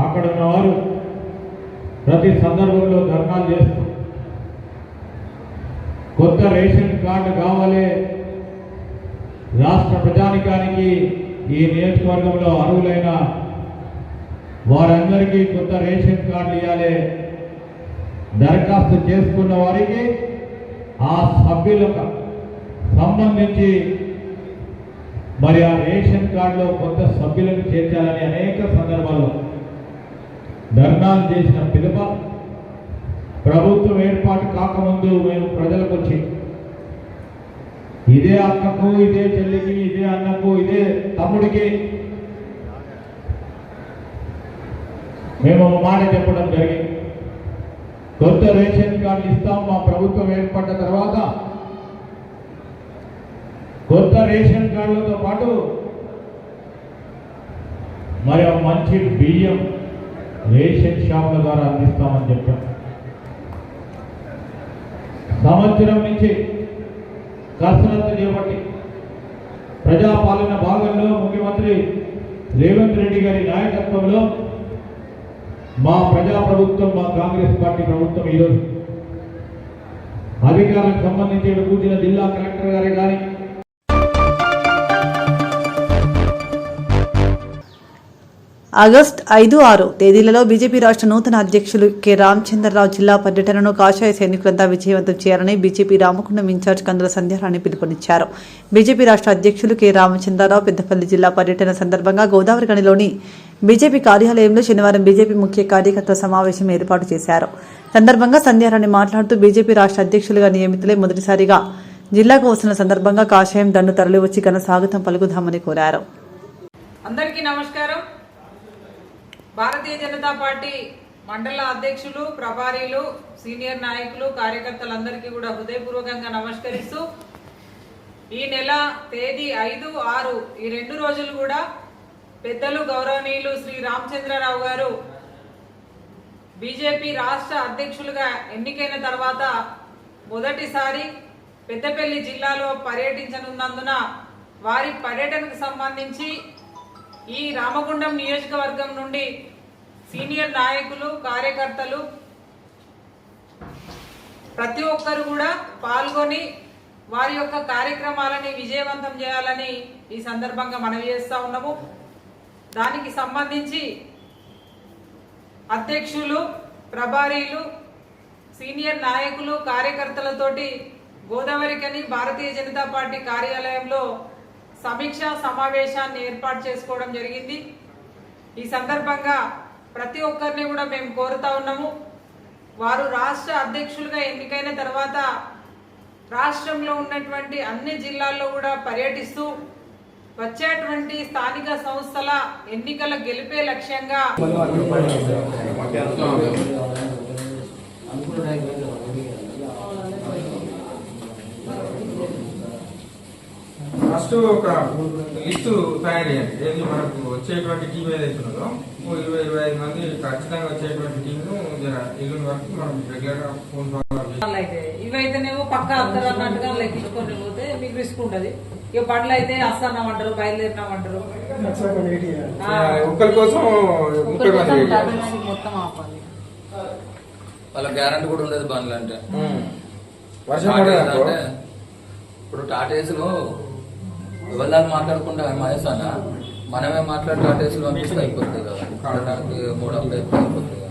అక్కడ ఉన్నవారు ప్రతి సందర్భంలో ధర్నాలు చేస్తూ కొత్త రేషన్ కార్డు కావాలి, రాష్ట్ర ప్రజానికానికి ఈ నియోజకవర్గంలో అర్హులైన వారందరికీ కొత్త రేషన్ కార్డులు ఇవ్వాలి, దరఖాస్తు చేసుకున్న వారికి ఆ సభ్యులకు సంబంధించి మరి ఆ రేషన్ కార్డులో కొత్త సభ్యులను చేర్చాలని అనేక సందర్భాల్లో ధర్నాలు చేసిన పిలుపు ప్రభుత్వం ఏర్పాటు కాకముందు మేము ప్రజలకు వచ్చి ఇదే అక్కకు, ఇదే చెల్లికి, ఇదే అన్నకు, ఇదే తమ్ముడికి మేము మాట చెప్పడం జరిగింది. కొత్త రేషన్ కార్డులు ఇస్తాం. మా ప్రభుత్వం ఏర్పడ్డ తర్వాత కొత్త రేషన్ కార్డులతో పాటు మరి మంచి బియ్యం రేషన్ షాపుల ద్వారా అందిస్తామని చెప్పాం. సంవత్సరం నుంచి కసరత్తు చేపట్టి ప్రజాపాలన భాగంలో ముఖ్యమంత్రి రేవంత్ రెడ్డి గారి నాయకత్వంలో మా ప్రజాప్రభుత్వం, మా కాంగ్రెస్ పార్టీ ప్రభుత్వం ఈరోజు అధికారులకు సంబంధించి కూర్చిన జిల్లా కలెక్టర్ గారే కానీ ఆగస్టు 5, 6 తేదీలలో బీజేపీ రాష్ట్ర నూతన అధ్యక్షులు కె రామచంద్రరావు జిల్లా పర్యటనను కాషాయ సైనికులంతా విజయవంతం చేయాలని బీజేపీ రామగుండం ఇన్ఛార్జ్ కందుల సంధ్యారాణి పిలుపునిచ్చారు. బీజేపీ రాష్ట్ర అధ్యక్షులు కె రామచంద్రరావు పెద్దపల్లి జిల్లా పర్యటన సందర్భంగా గోదావరిఖనిలోని బీజేపీ కార్యాలయంలో శనివారం బీజేపీ ముఖ్య కార్యకర్తల సమావేశం ఏర్పాటు చేశారు. సందర్భంగా సంధ్యారాణి మాట్లాడుతూ బీజేపీ రాష్ట్ర అధ్యక్షులుగా నియమితులై మొదటిసారిగా జిల్లాకు వస్తున్న సందర్భంగా కాషాయం దండు తరలివచ్చి ఘన స్వాగతం పలుకుదామని కోరారు. అందరికీ నమస్కారం. భారతీయ జనతా పార్టీ మండల అధ్యక్షులు, ప్రభారీలు, సీనియర్ నాయకులు, కార్యకర్తలందరికీ కూడా హృదయపూర్వకంగా నమస్కరిస్తూ ఈ నెల తేదీ 5, 6 ఈ 2 రోజులు కూడా పెద్దలు గౌరవనీయులు శ్రీ రామచంద్రరావు గారు బీజేపీ రాష్ట్ర అధ్యక్షులుగా ఎన్నికైన తర్వాత మొదటిసారి పెద్దపల్లి జిల్లాలో పర్యటించనున్నందున వారి పర్యటనకు సంబంధించి ఈ రామగుండం నియోజకవర్గం నుండి సీనియర్ నాయకులు, కార్యకర్తలు ప్రతి ఒక్కరు కూడా పాల్గొని వారి యొక్క కార్యక్రమాలని విజయవంతం చేయాలని ఈ సందర్భంగా మనవి చేస్తా ఉన్నాము. దానికి సంబంధించి అధ్యక్షులు, ప్రభారీలు, సీనియర్ నాయకులు, కార్యకర్తలతోటి గోదావరిఖని భారతీయ జనతా పార్టీ కార్యాలయంలో సమీక్షా సమావేశాన్ని ఏర్పాటు చేసుకోవడం జరిగింది. ఈ సందర్భంగా ప్రతి ఒక్కరిని కూడా మేము కోరుతా ఉన్నాము, వారు రాష్ట్ర అధ్యక్షులుగా ఎన్నికైన తర్వాత రాష్ట్రంలో ఉన్నటువంటి అన్ని జిల్లాల్లో కూడా పర్యటిస్తూ వచ్చేటువంటి స్థానిక సంస్థల ఎన్నికల గెలిపే లక్ష్యంగా ఫస్ట్ ఒక లిస్టు తయారు చేయండి. ఏది మనకు వచ్చేటువంటి టీం ఏదైతే ఉన్నదో 20-25 మంది ఖచ్చితంగా వచ్చేటువంటి టీంను ఎల్లుండి వరకు మనం రెగ్యులర్ గా ఫోన్ అయితే ఇవైతేనేమో పక్క అందరు అన్నట్టుగా లెక్కించుకొని పోతే మీకు రిస్క్ ఉంటది. ఇక బండ్లు అయితే వస్తున్నామంటారు, బయలుదేరినామంటారు. ఒక్కరి కోసం మొత్తం ఆపాలి. వాళ్ళ గ్యారంటీ కూడా ఉండదు బండ్లు అంటే. వర్షం ఇప్పుడు టాటేసులు ఎవరిదాన్ని మాట్లాడకుండా మహేశానా మనమే మాట్లాడి టాటేసులు పంపిస్తే అయిపోతుంది కదా. 3 అయిపోతుంది కదా.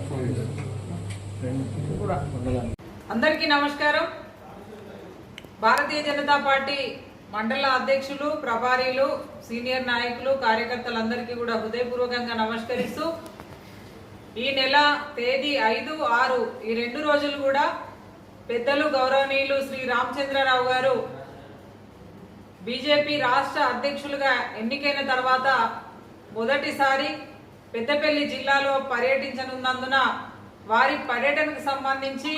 అందరికీ నమస్కారం. భారతీయ జనతా పార్టీ మండల అధ్యక్షులు, ప్రభారీలు, సీనియర్ నాయకులు, కార్యకర్తలందరికీ కూడా హృదయపూర్వకంగా నమస్కరిస్తూ ఈ నెల తేదీ 5, 6 ఈ 2 రోజులు కూడా పెద్దలు గౌరవనీయులు శ్రీ రామచంద్రరావు గారు బీజేపీ రాష్ట్ర అధ్యక్షులుగా ఎన్నికైన తర్వాత మొదటిసారి పెద్దపల్లి జిల్లాలో పర్యటించనున్నందున వారి పర్యటనకు సంబంధించి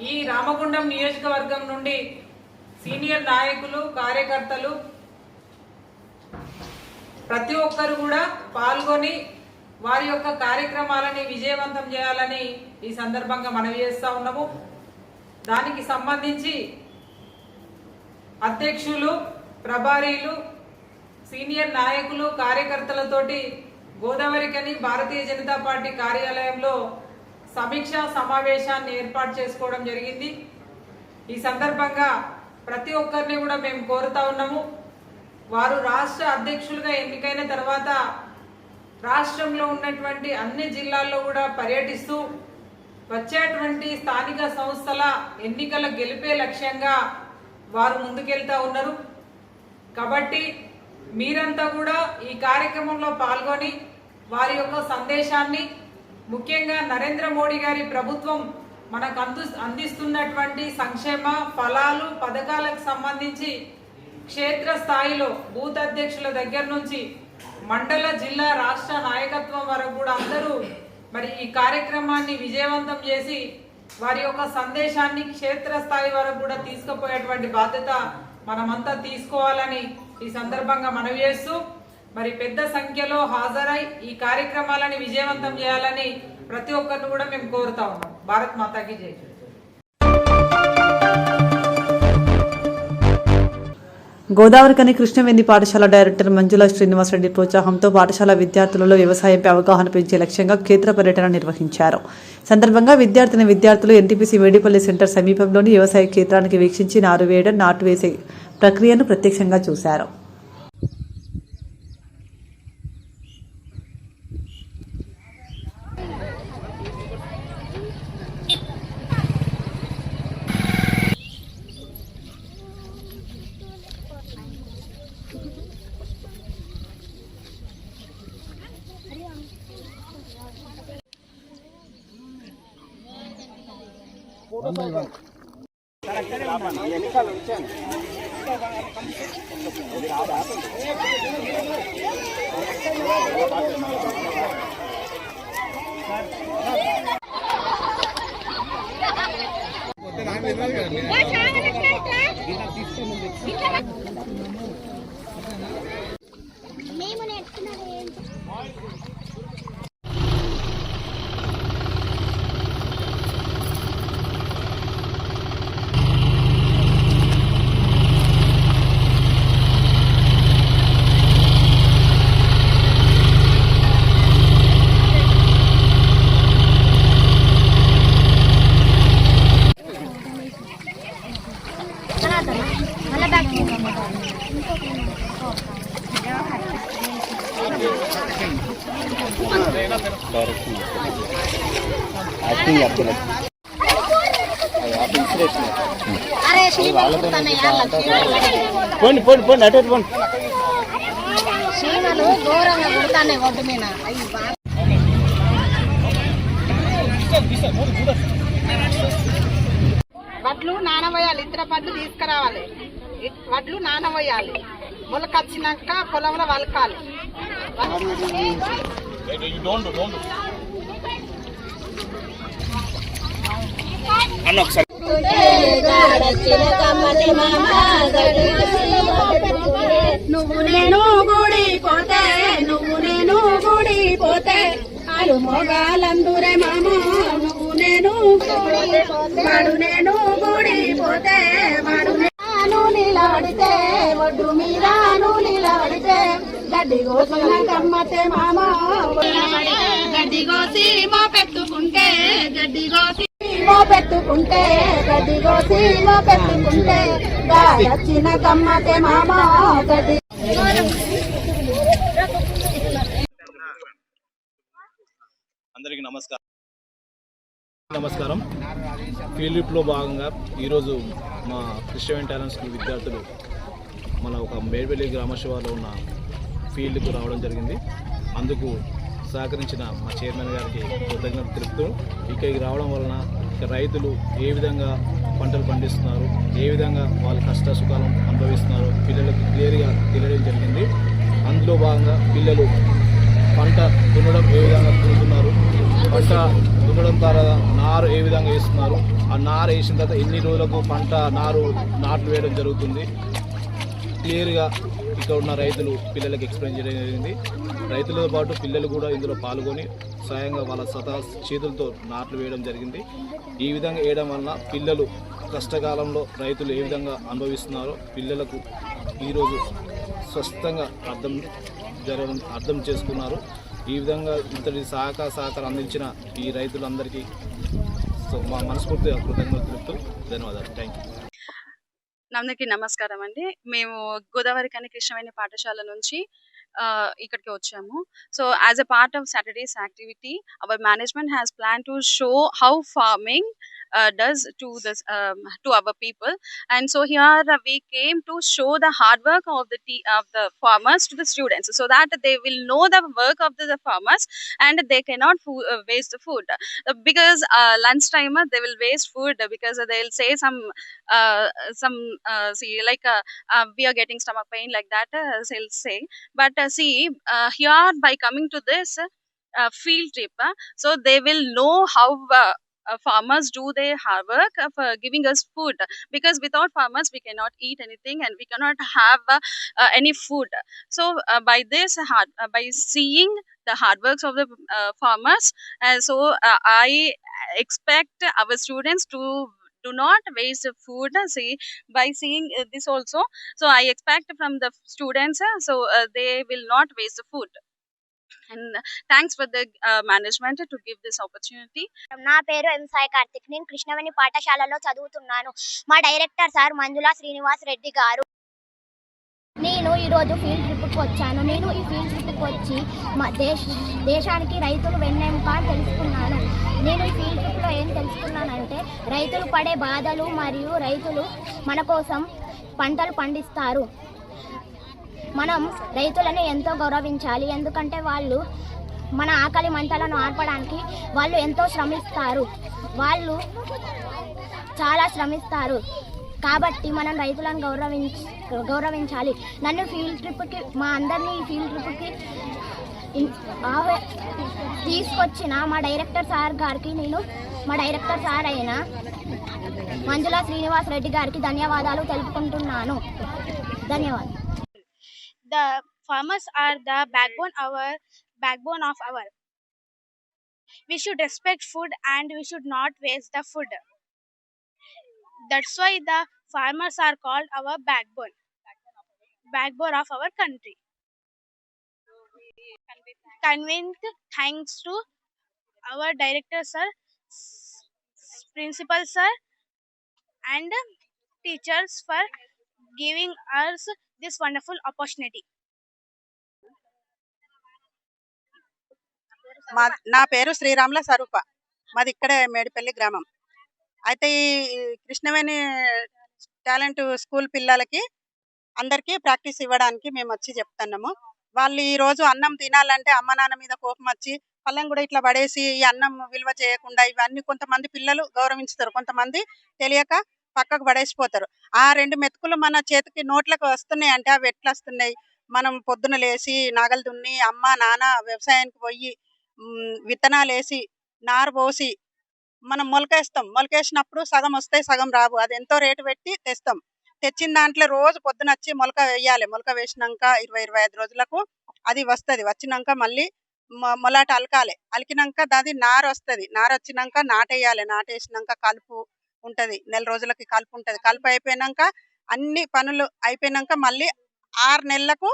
ఈ రామగుండం నియోజకవర్గం నుండి సీనియర్ నాయకులు, కార్యకర్తలు ప్రతి ఒక్కరు కూడా పాల్గొని వారి యొక్క కార్యక్రమాలని విజయవంతం చేయాలని ఈ సందర్భంగా మనవి చేస్తా ఉన్నాము. దానికి సంబంధించి అధ్యక్షులు, ప్రభారీలు, సీనియర్ నాయకులు, కార్యకర్తలతోటి గోదావరిఖని భారతీయ జనతా పార్టీ కార్యాలయంలో సమీక్షా సమావేశాన్ని ఏర్పాటు చేసుకోవడం జరిగింది. ఈ సందర్భంగా ప్రతి ఒక్కరిని కూడా మేము కోరుతా ఉన్నాము, వారు రాష్ట్ర అధ్యక్షులుగా ఎన్నికైన తర్వాత రాష్ట్రంలో ఉన్నటువంటి అన్ని జిల్లాల్లో కూడా పర్యటిస్తూ వచ్చేటువంటి స్థానిక సంస్థల ఎన్నికల గెలిపే లక్ష్యంగా వారు ముందుకెళ్తా ఉన్నారు. కాబట్టి మీరంతా కూడా ఈ కార్యక్రమంలో పాల్గొని వారి యొక్క సందేశాన్ని, ముఖ్యంగా నరేంద్ర మోడీ గారి ప్రభుత్వం మనకు అందిస్తున్నటువంటి సంక్షేమ ఫలాలు, పథకాలకు సంబంధించి క్షేత్ర స్థాయిలో బూత్ అధ్యక్షుల దగ్గర నుంచి మండల, జిల్లా, రాష్ట్ర నాయకత్వం వరకు కూడా అందరూ మరి ఈ కార్యక్రమాన్ని విజయవంతం చేసి వారి యొక్క సందేశాన్ని క్షేత్రస్థాయి వరకు కూడా తీసుకుపోయేటువంటి బాధ్యత మనమంతా తీసుకోవాలని ఈ సందర్భంగా మనవి చేస్తూ మరి పెద్ద సంఖ్యలో హాజరై ఈ కార్యక్రమాలని విజయవంతం చేయాలని ప్రతి ఒక్కరిని కూడా మేము కోరుతా ఉన్నాం. భారత్ మాతాకి జై. గోదావరికని కృష్ణవేణి పాఠశాల డైరెక్టర్ మంజుల శ్రీనివాసరెడ్డి ప్రోత్సాహంతో పాఠశాల విద్యార్థులలో వ్యవసాయంపై అవగాహన పెంచే లక్ష్యంగా క్షేత్ర పర్యటన నిర్వహించారు. సందర్భంగా విద్యార్థులు ఎన్టీపీసీ వేడిపల్లి సెంటర్ సమీపంలోని వ్యవసాయ క్షేత్రానికి వీక్షించి నారు వేయడం, నాటు వేసే ప్రక్రియను ప్రత్యక్షంగా చూశారు. వడ్లు నానబోయాలి, ఇతర పళ్ళు తీసుకురావాలి. వడ్లు నానబోయాలి, మొలకొచ్చినాక పొలంలో వలకాలి. నువ్వు నేను గుడి పోతే, నువ్వు నేను గుడి పోతే ఆరు మొగాలందురే మామ. నువ్వు నేను వాడు నేను గుడి పోతే వాడు నిలబడితే ఒడ్డు మీద నిలబడితే గడ్డి కోసిన కమ్మతే మామ. గడ్డి కోసి మో పెట్టుకుంటే, గడ్డి కోసి మో పెట్టుకుంటే, గడ్డి కోసి మో పెట్టుకుంటే వచ్చిన కమ్మతే మామ. గడ్డి అందరికీ నమస్కారం. ఫీల్డ్ ట్రిప్లో భాగంగా ఈరోజు మా క్రిస్టియన్ టాలెంట్ స్కూల్ విద్యార్థులు మన ఒక మేడ్పల్లి గ్రామ శివార్లో ఉన్న ఫీల్డ్కు రావడం జరిగింది. అందుకు సహకరించిన మా చైర్మన్ గారికి కృతజ్ఞత తెలుపుతూ, ఇక్కడికి రావడం వలన రైతులు ఏ విధంగా పంటలు పండిస్తున్నారు, ఏ విధంగా వాళ్ళ కష్ట సుఖాలను అనుభవిస్తున్నారు పిల్లలకు క్లియర్గా తెలియడం జరిగింది. అందులో భాగంగా పిల్లలు పంట దున్నడం ఏ విధంగా దున్నుతున్నారు, పంట దున్నడం ద్వారా నారు ఏ విధంగా వేస్తున్నారు, ఆ నారు వేసిన తర్వాత ఎన్ని రోజులకు పంట నాట్లు వేయడం జరుగుతుంది క్లియర్గా ఇక్కడ ఉన్న రైతులు పిల్లలకు ఎక్స్ప్లెయిన్ చేయడం జరిగింది. రైతులతో పాటు పిల్లలు కూడా ఇందులో పాల్గొని స్వయంగా వాళ్ళ చేతులతో నాట్లు వేయడం జరిగింది. ఈ విధంగా వేయడం వలన పిల్లలు కష్టకాలంలో రైతులు ఏ విధంగా అనుభవిస్తున్నారో పిల్లలకు ఈరోజు స్పష్టంగా అర్థం చేసుకున్నారు. ఈ విధంగా ఇంతటి సహకారం అందించిన ఈ రైతులందరికీ మా మనస్ఫూర్తిగా కృతజ్ఞతలు తెలుపుతూ ధన్యవాదాలు. Thank you. అందరికీ నమస్కారం అండి. మేము గోదావరికని కృష్ణవేణి పాఠశాల నుంచి ఇక్కడికి వచ్చాము. So as a part of Saturday's activity, our management has planned to show how farming does to our people, and so here we came to show the hard work of the farmers to the students, so that they will know the work of the farmers and they cannot waste the food, because lunch time they will waste food because they'll say some see like we are getting stomach pain, like that they'll say. But here by coming to this field trip, so they will know how farmers do their hard work of giving us food, because without farmers we cannot eat anything and we cannot have any food. So by seeing the hard works of the farmers, I expect our students to do not waste food. See, by seeing this also, so I expect from the students, they will not waste the food. And thanks for the management to give this opportunity. నా పేరు ఎం సాయి కార్తిక్. నేను కృష్ణవేణి పాఠశాలలో చదువుతున్నాను. మా director sir మంజుల శ్రీనివాస్ రెడ్డి గారు. నేను ఈరోజు field ట్రిప్కి వచ్చాను. నేను ఈ ఫీల్డ్ ట్రిప్కి వచ్చి మా దేశానికి రైతులు వెన్నెముక అని తెలుసుకున్నాను. నేను ఈ ఫీల్డ్ ట్రిప్లో ఏం తెలుసుకున్నానంటే, రైతులు పడే బాధలు మరియు రైతులు మన కోసం పంటలు పండిస్తారు. మనం రైతులను ఎంతో గౌరవించాలి, ఎందుకంటే వాళ్ళు మన ఆకలి మంటలను ఆర్పడానికి వాళ్ళు ఎంతో శ్రమిస్తారు. వాళ్ళు చాలా శ్రమిస్తారు కాబట్టి మనం రైతులను గౌరవించాలి. నన్ను ఫీల్డ్ ట్రిప్కి, మా అందరినీ ఈ ఫీల్డ్ ట్రిప్కి తీసుకొచ్చిన మా డైరెక్టర్ సార్ గారికి, నేను మా డైరెక్టర్ సార్ అయిన మంజుల శ్రీనివాస్ రెడ్డి గారికి ధన్యవాదాలు తెలుపుకుంటున్నాను. ధన్యవాదాలు. The farmers are the backbone of our. We should respect food and we should not waste the food. That's why the farmers are called our backbone of our country. Conveying thanks to our director sir, principal sir and teachers for giving us this wonderful opportunity. నా పేరు శ్రీరాముల స్వరూప. మాది ఇక్కడే మేడిపల్లి గ్రామం. అయితే ఈ Krishnaveni talent school పిల్లలకి అందరికీ practice ఇవ్వడానికి మేము వచ్చి చెప్తున్నాము. వాళ్ళు ఈరోజు అన్నం తినాలంటే అమ్మ నాన్న మీద కోపం వచ్చి పళ్ళం కూడా ఇట్లా పడేసి ఈ అన్నం విలువ చేయకుండా ఇవన్నీ కొంతమంది పిల్లలు గౌరవించుతారు, కొంతమంది తెలియక పక్కకు పడేసిపోతారు. ఆ 2 మెతుకులు మన చేతికి నోట్లకు వస్తున్నాయి అంటే అవి ఎట్లా వస్తున్నాయి? మనం పొద్దున లేచి నాగలు దున్ని అమ్మ నాన్న వ్యవసాయానికి పోయి విత్తనాలు వేసి నారు పోసి మనం మొలకేస్తాం. మొలకేసినప్పుడు సగం వస్తాయి, సగం రావు. అది ఎంతో రేటు పెట్టి తెస్తాం. తెచ్చిన దాంట్లో రోజు పొద్దున వచ్చి మొలక వేయాలి. మొలక వేసినాక 20-25 రోజులకు అది వస్తుంది. వచ్చినాక మళ్ళీ మొలాట అలకాలి. అలికినాక అది నారు వస్తుంది. నారు వచ్చినాక నాటేయాలి. నాటేసినాక కలుపు ఉంటుంది. 4 రోజులకి కలుపు ఉంటుంది. కలుపు అయిపోయినాక అన్ని పనులు అయిపోయినాక మళ్ళీ 6 నెలలకు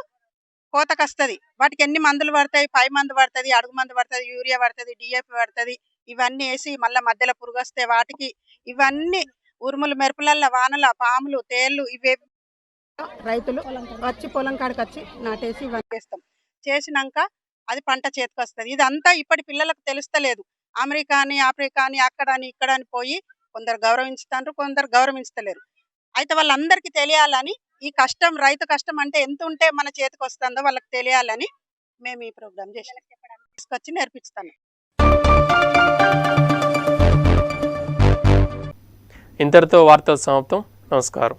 కోతకు వస్తుంది. వాటికి ఎన్ని మందులు పడతాయి? 5 మందు పడుతుంది, అడుగు మందు పడుతుంది, యూరియా పడుతుంది, డిఏపి పడుతుంది. ఇవన్నీ వేసి మళ్ళీ మధ్యలో పురుగు వస్తే వాటికి ఇవన్నీ ఉరుములు మెరుపులల్ల వానల పాములు తేళ్లు ఇవే రైతులు వచ్చి పొలం కాడికి వచ్చి నాటేసి ఇవన్నీ చేస్తాం. చేసినాక అది పంట చేతికి వస్తుంది. ఇదంతా ఇప్పటి పిల్లలకు తెలుస్తలేదు. అమెరికా అని ఆఫ్రికా అని అక్కడని ఇక్కడని పోయి కొందరు గౌరవించుతారు, కొందరు గౌరవించలేరు. అయితే వాళ్ళందరికీ తెలియాలని ఈ కష్టం, రైతు కష్టం అంటే ఎంత ఉంటే మన చేతికి వస్తుందో వాళ్ళకి తెలియాలని మేము ఈ ప్రోగ్రామ్ చేసి తీసుకొచ్చి నేర్పిస్తాను. ఇంతటితో వార్తలు సమాప్తం. నమస్కారం.